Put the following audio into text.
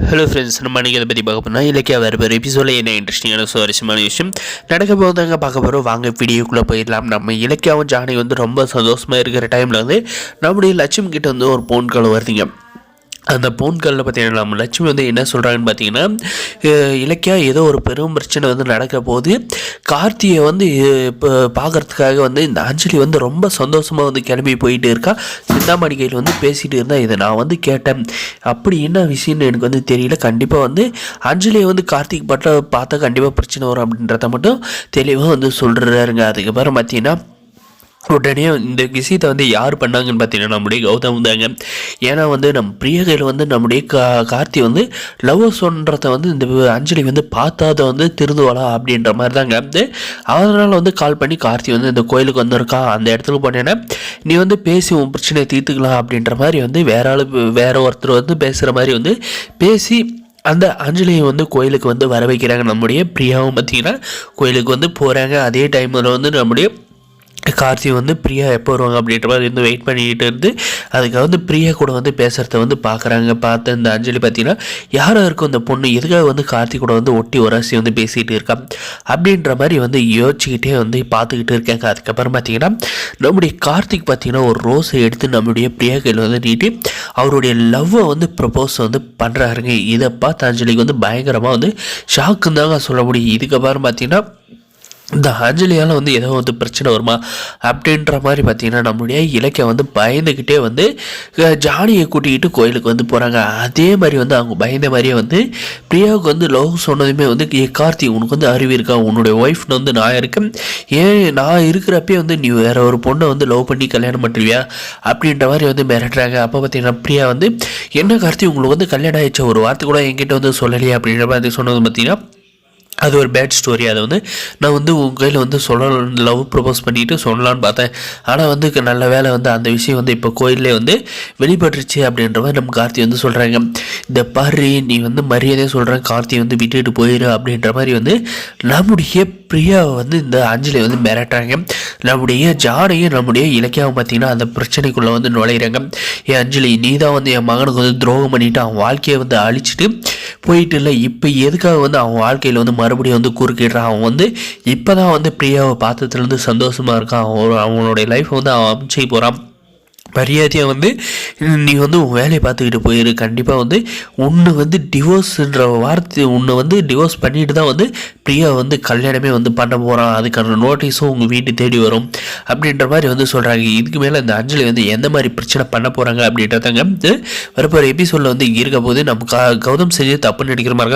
Hello friends, நம்ம அன்றைக்கி அதை பற்றி பார்க்க போனால் இலக்கியா வேறு எபிசோடில் என்ன இன்ட்ரெஸ்டிங்கான சுவாரஸ்யமான விஷயம் நடக்க போதாங்க பார்க்க போகிறோம். வாங்க வீடியோக்குள்ளே போயிடலாம். நம்ம இலக்கியாவும் ஜானகி வந்து ரொம்ப சந்தோஷமாக இருக்கிற டைமில் வந்து நம்முடைய லட்சுமி கிட்ட வந்து ஒரு ஃபோன் கால் வருதுங்க. அந்த ஃபோன் காலில் பார்த்தீங்கன்னா நம்ம லட்சுமி வந்து என்ன சொல்கிறாங்கன்னு பார்த்தீங்கன்னா, இலக்கியா ஏதோ ஒரு பெரும் பிரச்சனை வந்து நடக்க போது கார்த்தியை வந்து இப்போ பார்க்குறதுக்காக வந்து இந்த அஞ்சலி வந்து ரொம்ப சந்தோஷமாக வந்து கிளம்பி போயிட்டு இருக்கா. சிந்தாமணி கையில் வந்து பேசிகிட்டு இருந்தால் இதை நான் வந்து கேட்டேன். அப்படி என்ன விஷயம்னு எனக்கு வந்து தெரியல. கண்டிப்பாக வந்து அஞ்சலியை வந்து கார்த்திக் பார்த்தா கண்டிப்பாக பிரச்சனை வரும் அப்படின்றத மட்டும் தெளிவாக வந்து சொல்கிறாருங்க. அதுக்கப்புறம் பார்த்தீங்கன்னா உடனே இந்த விஷயத்தை வந்து யார் பண்ணாங்கன்னு பார்த்தீங்கன்னா நம்முடைய கௌதம் தாங்க. ஏன்னா வந்து நம்ம பிரியகையில் வந்து நம்முடைய கார்த்தி வந்து லவ் சொல்கிறத வந்து இந்த அஞ்சலி வந்து பார்த்தாத வந்து திருந்துவாளா அப்படின்ற மாதிரி தாங்க வந்து அதனால் வந்து கால் பண்ணி கார்த்தி வந்து இந்த கோயிலுக்கு வந்திருக்கா, அந்த இடத்துல போனேன்னா நீ வந்து பேசி உன் பிரச்சனையை தீர்த்துக்கலாம் அப்படின்ற மாதிரி வந்து வேற ஒருத்தர் வந்து பேசுகிற மாதிரி வந்து பேசி அந்த அஞ்சலியை வந்து கோயிலுக்கு வந்து வர வைக்கிறாங்க. நம்முடைய பிரியாவும் பார்த்திங்கன்னா கோயிலுக்கு வந்து போகிறாங்க. அதே டைமில் வந்து நம்முடைய கார்த்தி வந்து பிரியா எப்போ வருவாங்க அப்படின்ற மாதிரி வந்து வெயிட் பண்ணிக்கிட்டு இருந்து அதுக்காக வந்து பிரியா கூட வந்து பேசுகிறத வந்து பார்க்குறாங்க. பார்த்து இந்த அஞ்சலி பார்த்தீங்கன்னா யாராக இருக்கும் இந்த பொண்ணு எதுக்காக வந்து கார்த்தி கூட வந்து ஒட்டி உரசி வந்து பேசிகிட்டு இருக்கா அப்படின்ற மாதிரி வந்து யோசிச்சுக்கிட்டே வந்து பார்த்துக்கிட்டு இருக்காங்க. அதுக்கப்புறம் பார்த்தீங்கன்னா நம்முடைய கார்த்திக் பார்த்தீங்கன்னா ஒரு ரோஸை எடுத்து நம்முடைய பிரியா கையில் வந்து நீட்டி அவருடைய லவ்வை வந்து ப்ரப்போஸ் வந்து பண்ணுறாருங்க. இதை பார்த்து அஞ்சலிக்கு வந்து பயங்கரமாக வந்து ஷாக்குன்னு தாங்க சொல்ல முடியும். இதுக்கப்புறம் பார்த்தீங்கன்னா இந்த அஞ்சலியால் வந்து ஏதோ வந்து பிரச்சனை வருமா அப்படின்ற மாதிரி பார்த்தீங்கன்னா நம்முடைய இலக்கியம் வந்து பயந்துக்கிட்டே வந்து ஜானியை கூட்டிக்கிட்டு கோயிலுக்கு வந்து போகிறாங்க. அதே மாதிரி வந்து அவங்க பயந்த மாதிரியே வந்து பிரியாவுக்கு வந்து லவ் சொன்னதுமே வந்து கார்த்தி உனக்கு வந்து அறிவு இருக்கா, உன்னுடைய ஒய்ஃப்னு வந்து நான் இருக்கேன், ஏன் நான் இருக்கிறப்பே வந்து நீ வேற ஒரு பொண்ணை வந்து லவ் பண்ணி கல்யாணம் பண்ணுறியா அப்படின்ற மாதிரி வந்து மிரட்டுறாங்க. அப்போ பார்த்தீங்கன்னா பிரியா வந்து என்ன கார்த்தி உங்களுக்கு வந்து கல்யாணம் ஆயிடுச்சா, ஒரு வார்த்தை கூட என்கிட்ட வந்து சொல்லலையே அப்படின்ற மாதிரி சொன்னது பார்த்தீங்கன்னா அது ஒரு பேட் ஸ்டோரி. அதை வந்து நான் வந்து உங்கள் கையில் வந்து லவ் ப்ரப்போஸ் பண்ணிவிட்டு சொல்லலான்னு பார்த்தேன். ஆனால் வந்து நல்ல வேலை வந்து அந்த விஷயம் வந்து இப்போ கோயிலே வந்து வெளிப்பட்டுருச்சு அப்படின்ற மாதிரி நம்ம கார்த்தி வந்து சொல்கிறாங்க. இந்த பாரு நீ வந்து மரியாதையாக சொல்கிறேன், கார்த்தி வந்து விட்டுட்டு போயிடு அப்படின்ற மாதிரி வந்து நம்முடைய பிரியாவை வந்து இந்த அஞ்சலி வந்து மிரட்டுறாங்க. நம்முடைய ஜானையும் நம்முடைய இலக்கியாவும் பார்த்திங்கன்னா அந்த பிரச்சனைக்குள்ளே வந்து நுழையிறாங்க. ஏன் அஞ்சலி நீ தான் வந்து என் மகனுக்கு வந்து துரோகம் பண்ணிவிட்டு அவன் வாழ்க்கையை வந்து அழிச்சிட்டு போயிட்டு இல்லை, இப்போ எதுக்காக வந்து அவன் வாழ்க்கையில் வந்து மறுபடியும் வந்து குறுக்கிடுறான். அவன் வந்து இப்போ தான் வந்து பிரியாவை பார்த்ததுலேருந்து சந்தோஷமாக இருக்கான். அவனுடைய லைஃப்பை வந்து அவன் அமைச்சு போகிறான். மரியாதையாக வந்து நீ வந்து உன் வேலையை பார்த்துக்கிட்டு போயிரு. கண்டிப்பாக வந்து உன்னை வந்து டிவோர்ஸுன்ற வார்த்தை உன்னை வந்து டிவோர்ஸ் பண்ணிட்டு தான் வந்து பிரியா வந்து கல்யாணமே வந்து பண்ண போகிறான். அதுக்கான நோட்டீஸும் உங்கள் வீட்டு தேடி வரும் அப்படின்ற மாதிரி வந்து சொல்கிறாங்க. இதுக்கு மேலே இந்த அஞ்சலி வந்து எந்த மாதிரி பிரச்சனை பண்ண போகிறாங்க அப்படின்றதாங்க வரப்போகிற எபிசோடில் வந்து இருக்க போது நம்ம கௌதம் செஞ்சு தப்புன்னு நினைக்கிற மாதிரி